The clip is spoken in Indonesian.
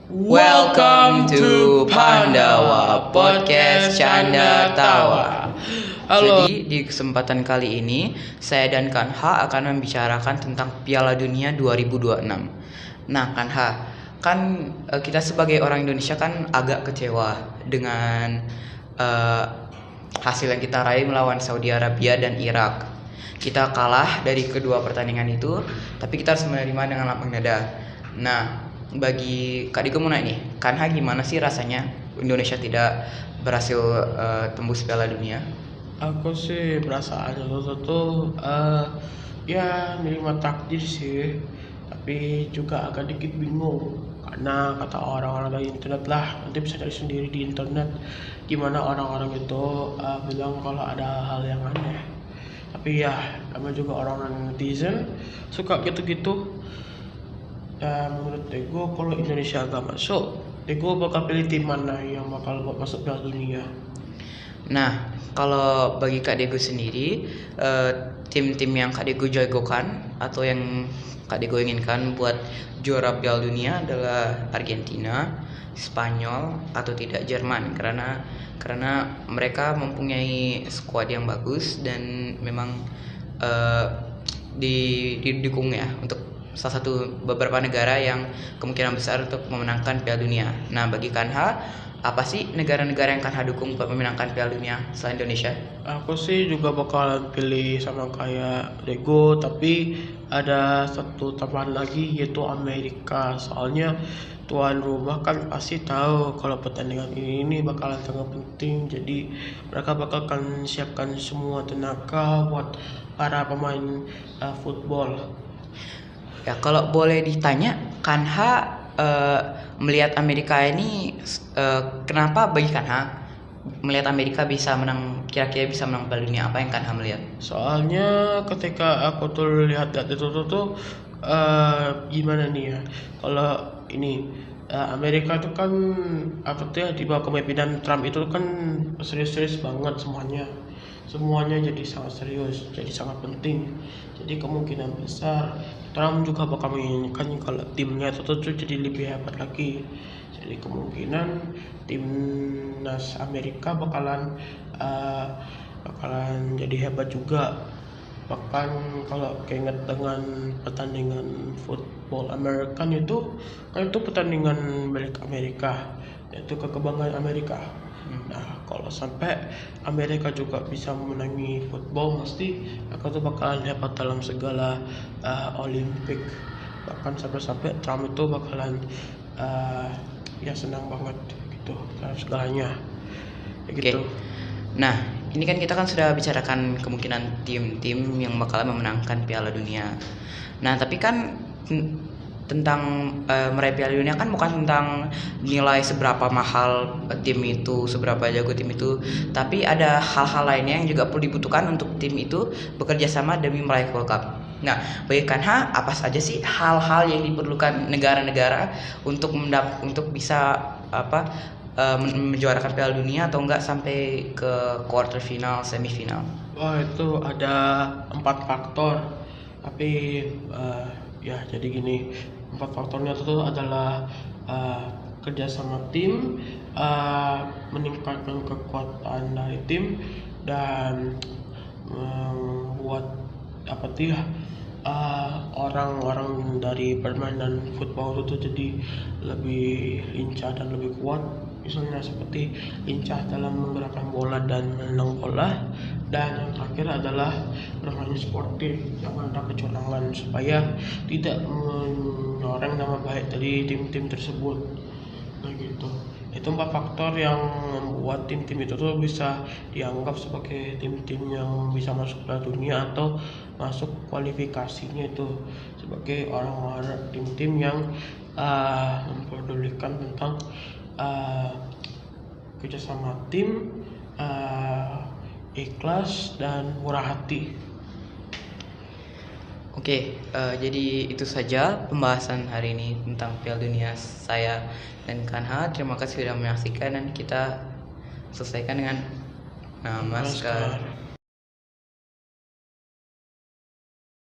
Welcome to Pandawa Podcast Canda Tawa. Halo. Jadi di kesempatan kali ini saya dan Kanha akan membicarakan tentang Piala Dunia 2026. Nah Kanha, kita sebagai orang Indonesia kan agak kecewa dengan hasil yang kita raih melawan Saudi Arabia dan Irak. Kita kalah dari kedua pertandingan itu, tapi kita harus menerima dengan lapang dada. Nah, bagi Kak Diko mau nanya nih, Kanha gimana sih rasanya Indonesia tidak berhasil tembus Piala Dunia? Aku sih berasa ada tuh ya nerima takdir sih, tapi juga agak dikit bingung karena kata orang-orang dari internet lah, nanti bisa cari sendiri di internet gimana orang-orang itu bilang kalau ada hal yang aneh. Tapi ya kami juga orang netizen suka gitu-gitu. Dan menurut Ego kalau Indonesia gak masuk, Ego bakal pilih tim mana yang bakal masuk Piala Dunia. Nah, kalau bagi Kak Diego sendiri, tim-tim yang Kak Diego jagokan atau yang Kak Diego inginkan buat juara Piala Dunia adalah Argentina, Spanyol, atau tidak Jerman, karena mereka mempunyai skuad yang bagus dan memang didukung ya untuk salah satu beberapa negara yang kemungkinan besar untuk memenangkan Piala Dunia. Nah, bagi Kanha, apa sih negara-negara yang Kanha dukung buat memenangkan Piala Dunia selain Indonesia? Aku sih juga bakalan pilih sama kayak Lego, tapi ada satu tambahan lagi yaitu Amerika. Soalnya tuan rumah kan pasti tahu kalau pertandingan ini bakalan sangat penting, jadi mereka bakalkan siapkan semua tenaga buat para pemain football. Ya, kalau boleh ditanya, Kanha melihat Amerika ini kenapa bagi Kanha melihat Amerika kira-kira bisa menang Piala Dunia? Apa yang Kanha melihat? Soalnya ketika aku tuh lihat itu tuh gimana nih ya, kalau ini Amerika itu kan apa tuh ya, di bawah kepemimpinan Trump itu kan serius-serius banget semuanya jadi sangat serius, jadi sangat penting. Jadi kemungkinan besar Trump juga bakal menginginkan kalau timnya itu tuh jadi lebih hebat lagi. Jadi kemungkinan timnas Amerika bakalan jadi hebat juga. Bahkan kalau keinget dengan pertandingan football American itu kan itu pertandingan milik Amerika, itu kebanggaan Amerika. Nah, kalau sampai Amerika juga bisa memenangi football, mesti aku tuh bakalan hebat dalam segala Olimpik. Bahkan sampai Trump itu bakalan ya senang banget gitu dalam segalanya. Ya gitu. Nah, ini kan kita sudah bicarakan kemungkinan tim-tim yang bakalan memenangkan Piala Dunia. Nah, tapi kan tentang meraih Piala Dunia kan bukan tentang nilai seberapa mahal tim itu, seberapa jago tim itu, tapi ada hal-hal lainnya yang juga perlu dibutuhkan untuk tim itu bekerja sama demi meraih World Cup. Nah, bagi Kanha, apa saja sih hal-hal yang diperlukan negara-negara untuk bisa menjuarakan Piala Dunia atau enggak sampai ke quarter final, semifinal? Wah, itu ada 4 faktor. Tapi ya jadi gini, 4 faktornya itu adalah kerjasama tim, meningkatkan kekuatan dari tim, dan membuat orang-orang dari permainan football itu jadi lebih lincah dan lebih kuat. Misalnya seperti lincah dalam menggerakkan bola dan menendang bola. Dan yang terakhir adalah bermain sportif, jangan ada kecurangan supaya tidak menyoreng nama baik dari tim-tim tersebut. Nah gitu. Itu 4 faktor yang membuat tim-tim itu tuh bisa dianggap sebagai tim-tim yang bisa masuk Piala Dunia atau masuk kualifikasinya itu sebagai orang-orang tim-tim yang memperdulikan tentang kerjasama tim, ikhlas dan murah hati. Oke, jadi itu saja pembahasan hari ini tentang Piala Dunia saya dan Kanha. Terima kasih sudah menyaksikan dan kita selesaikan dengan namaskar.